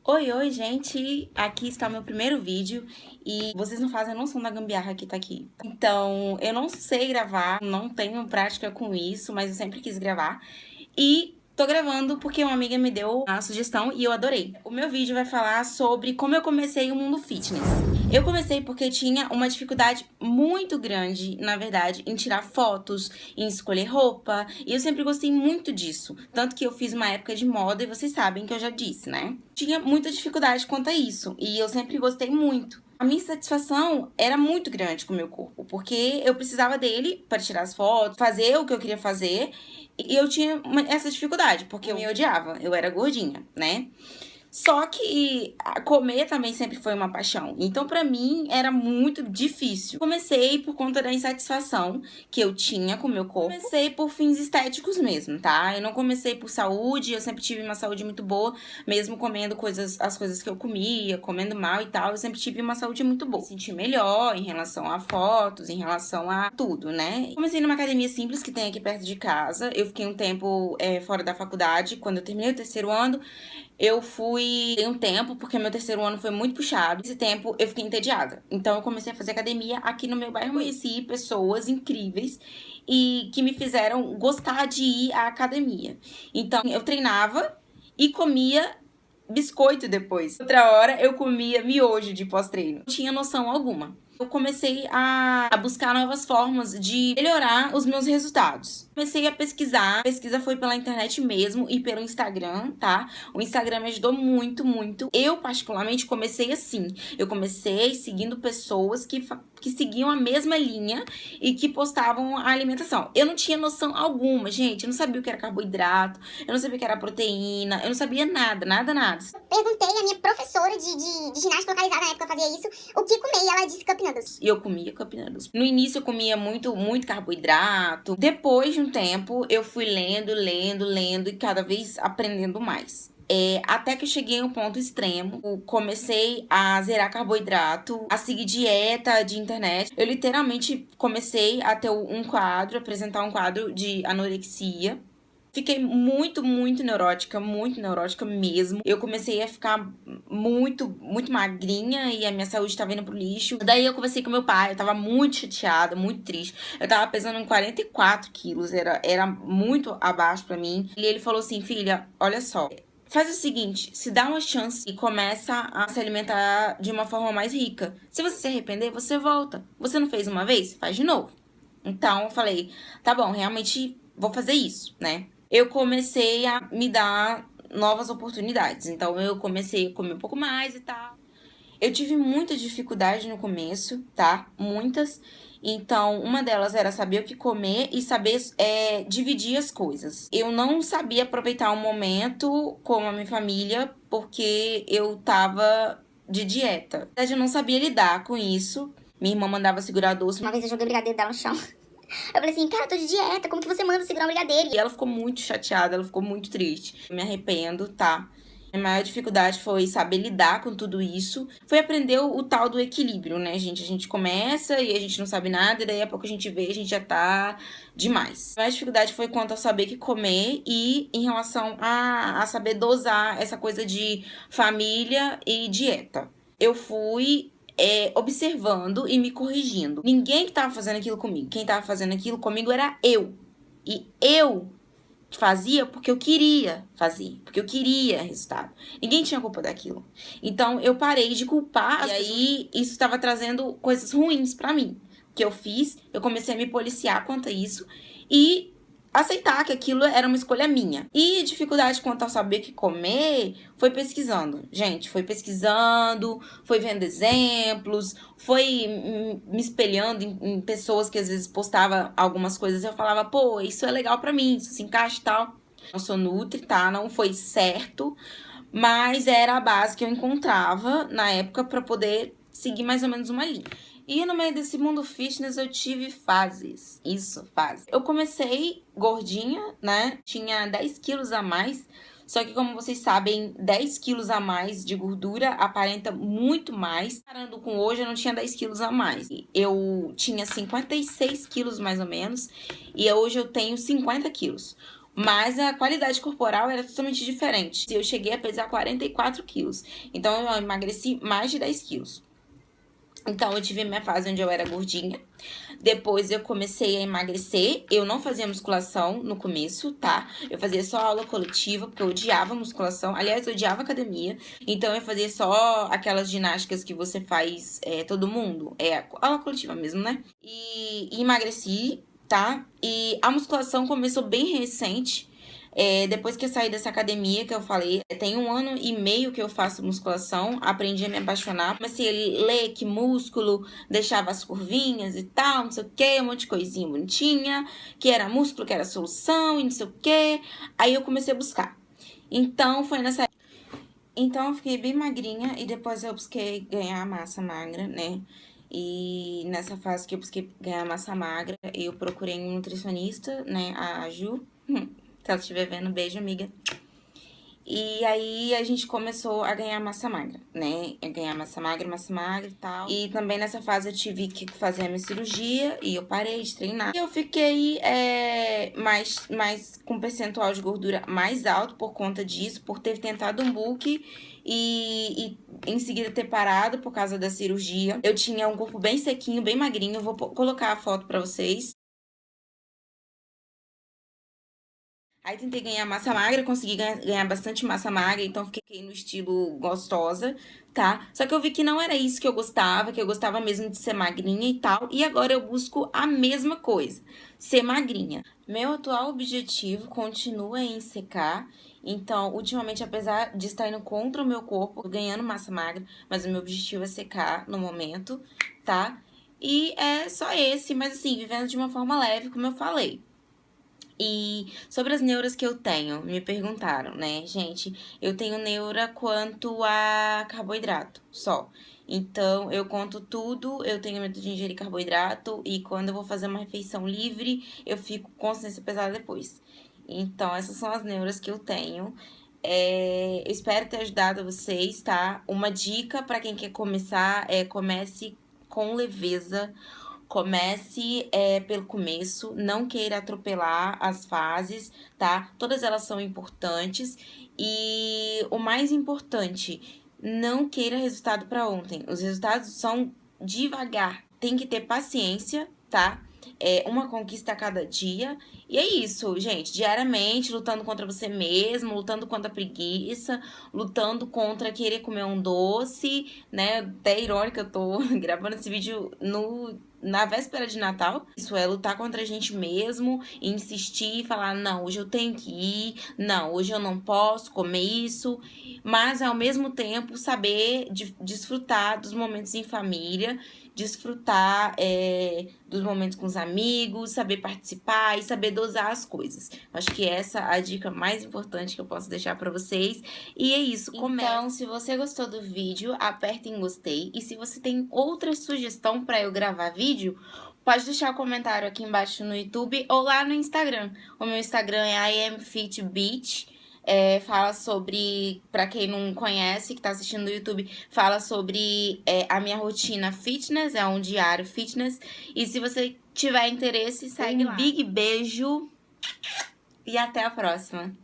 Oi, oi, gente! Aqui está o meu primeiro vídeo e vocês não fazem noção da gambiarra que tá aqui. Então, eu não sei gravar, não tenho prática com isso, mas eu sempre quis gravar. E tô gravando porque uma amiga me deu a sugestão e eu adorei. O meu vídeo vai falar sobre como eu comecei o mundo fitness. Eu comecei porque tinha uma dificuldade muito grande, na verdade, em tirar fotos, em escolher roupa, e eu sempre gostei muito disso. Tanto que eu fiz uma época de moda e vocês sabem que eu já disse, né? Tinha muita dificuldade quanto a isso, e eu sempre gostei muito. A minha satisfação era muito grande com o meu corpo, porque eu precisava dele para tirar as fotos, fazer o que eu queria fazer, e eu tinha essa dificuldade, porque eu me odiava, eu era gordinha, né? Só que comer também sempre foi uma paixão. Então, pra mim, era muito difícil. Comecei por conta da insatisfação que eu tinha com o meu corpo. Comecei por fins estéticos mesmo, tá? Eu não comecei por saúde, eu sempre tive uma saúde muito boa, mesmo comendo as coisas que eu comia, comendo mal e tal, eu sempre tive uma saúde muito boa. Me senti melhor em relação a fotos, em relação a tudo, né? Comecei numa academia simples que tem aqui perto de casa. Eu fiquei um tempo fora da faculdade. Quando eu terminei o terceiro ano, eu fui um tempo, porque meu terceiro ano foi muito puxado. Esse tempo eu fiquei entediada. Então eu comecei a fazer academia aqui no meu bairro. Conheci pessoas incríveis e que me fizeram gostar de ir à academia. Então eu treinava e comia biscoito depois. Outra hora eu comia miojo de pós-treino. Não tinha noção alguma. Eu comecei a buscar novas formas de melhorar os meus resultados. Comecei a pesquisar. A pesquisa foi pela internet mesmo e pelo Instagram, tá? O Instagram me ajudou muito, muito. Eu, particularmente, comecei assim. Eu comecei seguindo pessoas que seguiam a mesma linha e que postavam a alimentação. Eu não tinha noção alguma, gente. Eu não sabia o que era carboidrato, eu não sabia o que era proteína, eu não sabia nada, nada, nada. Perguntei à minha professora de ginástica localizada, na época eu fazia isso, o que comer, e ela disse Cup Noodles. E eu comia Cup Noodles. No início eu comia muito, muito carboidrato. Depois de um tempo, eu fui lendo, lendo, lendo e cada vez aprendendo mais. Até que eu cheguei a um ponto extremo. Eu comecei a zerar carboidrato, a seguir dieta de internet. Eu literalmente comecei a ter apresentar um quadro de anorexia. Fiquei muito, muito neurótica mesmo. Eu comecei a ficar muito, muito magrinha e a minha saúde tava indo pro lixo. Daí eu conversei com meu pai, eu tava muito chateada, muito triste. Eu tava pesando 44 quilos, era muito abaixo pra mim. E ele falou assim, filha, olha só, faz o seguinte, se dá uma chance e começa a se alimentar de uma forma mais rica. Se você se arrepender, você volta. Você não fez uma vez? Faz de novo. Então eu falei, tá bom, realmente vou fazer isso, né? Eu comecei a me dar novas oportunidades. Então eu comecei a comer um pouco mais e tal. Eu tive muita dificuldade no começo, tá? Muitas. Então, uma delas era saber o que comer e saber dividir as coisas. Eu não sabia aproveitar o momento com a minha família porque eu tava de dieta. Na verdade, eu não sabia lidar com isso. Minha irmã mandava segurar doce. Uma vez eu joguei o brigadeiro dela no chão. Eu falei assim, cara, eu tô de dieta, como que você manda segurar um brigadeiro? E ela ficou muito chateada, ela ficou muito triste. Eu me arrependo, tá? A maior dificuldade foi saber lidar com tudo isso. Foi aprender o tal do equilíbrio, né, gente? A gente começa e a gente não sabe nada, e daí a pouco a gente vê, a gente já tá demais. A maior dificuldade foi quanto a saber o que comer e em relação a saber dosar essa coisa de família e dieta. Eu fui observando e me corrigindo. Ninguém que tava fazendo aquilo comigo. Quem tava fazendo aquilo comigo era eu. E eu fazia porque eu queria fazer, porque eu queria resultado. Ninguém tinha culpa daquilo. Então eu parei de culpar, e aí isso estava trazendo coisas ruins pra mim. O que eu fiz, eu comecei a me policiar quanto a isso e aceitar que aquilo era uma escolha minha. E dificuldade quanto ao saber o que comer, foi pesquisando. Gente, foi pesquisando, foi vendo exemplos, foi me espelhando em pessoas que às vezes postavam algumas coisas e eu falava, pô, isso é legal pra mim, isso se encaixa e tal. Eu sou nutri, tá? Não foi certo, mas era a base que eu encontrava na época pra poder seguir mais ou menos uma linha. E no meio desse mundo fitness eu tive fases. Isso, fases. Eu comecei gordinha, né? Tinha 10 quilos a mais. Só que, como vocês sabem, 10 quilos a mais de gordura aparenta muito mais. Comparando com hoje, eu não tinha 10 quilos a mais. Eu tinha 56 quilos mais ou menos. E hoje eu tenho 50 quilos. mas a qualidade corporal era totalmente diferente. Eu cheguei a pesar 44 quilos, então eu emagreci mais de 10 quilos. Então, eu tive minha fase onde eu era gordinha. Depois eu comecei a emagrecer. Eu não fazia musculação no começo, tá? Eu fazia só aula coletiva, porque eu odiava musculação. Aliás, eu odiava academia. Então, eu fazia só aquelas ginásticas que você faz, todo mundo. É aula coletiva mesmo, né? E emagreci, tá? E a musculação começou bem recente. Depois que eu saí dessa academia que eu falei, tem 1 ano e meio que eu faço musculação, aprendi a me apaixonar. Comecei a ler que músculo deixava as curvinhas e tal, não sei o que, um monte de coisinha bonitinha, que era músculo, que era solução e não sei o que. Aí eu comecei a buscar. Então foi nessa. Então eu fiquei bem magrinha e depois eu busquei ganhar massa magra, né? E nessa fase que eu busquei ganhar massa magra, eu procurei um nutricionista, né? A Ju. Se ela estiver vendo, beijo, amiga. E aí a gente começou a ganhar massa magra, né? A ganhar massa magra e tal. E também nessa fase eu tive que fazer a minha cirurgia e eu parei de treinar. E eu fiquei mais com percentual de gordura mais alto por conta disso, por ter tentado um book e em seguida ter parado por causa da cirurgia. Eu tinha um corpo bem sequinho, bem magrinho. Eu vou colocar a foto pra vocês. Aí tentei ganhar massa magra, consegui ganhar bastante massa magra, então fiquei no estilo gostosa, tá? Só que eu vi que não era isso que eu gostava mesmo de ser magrinha e tal. E agora eu busco a mesma coisa, ser magrinha. Meu atual objetivo continua em secar. Então, ultimamente, apesar de estar indo contra o meu corpo, ganhando massa magra, mas o meu objetivo é secar no momento, tá? E é só esse, mas assim, vivendo de uma forma leve, como eu falei. E sobre as neuras que eu tenho, me perguntaram, né, gente? Eu tenho neura quanto a carboidrato, só. Então, eu conto tudo, eu tenho medo de ingerir carboidrato e quando eu vou fazer uma refeição livre, eu fico com consciência pesada depois. Então, essas são as neuras que eu tenho. Eu espero ter ajudado vocês, tá? Uma dica para quem quer começar é comece com leveza. Comece pelo começo, não queira atropelar as fases, tá? Todas elas são importantes e o mais importante, não queira resultado para ontem. Os resultados são devagar, tem que ter paciência, tá? Uma conquista a cada dia. E é isso, gente. Diariamente, lutando contra você mesmo, lutando contra a preguiça, lutando contra querer comer um doce, né? Até irônica, eu tô gravando esse vídeo na véspera de Natal. Isso é lutar contra a gente mesmo, insistir, falar, não, hoje eu tenho que ir, não, hoje eu não posso comer isso, mas ao mesmo tempo saber desfrutar dos momentos em família, desfrutar dos momentos com os amigos, saber participar e saber dosar as coisas. Acho que essa é a dica mais importante que eu posso deixar pra vocês. E é isso, comece. Então, se você gostou do vídeo, aperta em gostei. E se você tem outra sugestão pra eu gravar vídeo, pode deixar o comentário aqui embaixo no YouTube ou lá no Instagram. O meu Instagram é IamFitBeach. Fala sobre, pra quem não conhece, que tá assistindo no YouTube, fala sobre a minha rotina fitness, é um diário fitness. E se você tiver interesse, segue lá. Um big beijo e até a próxima.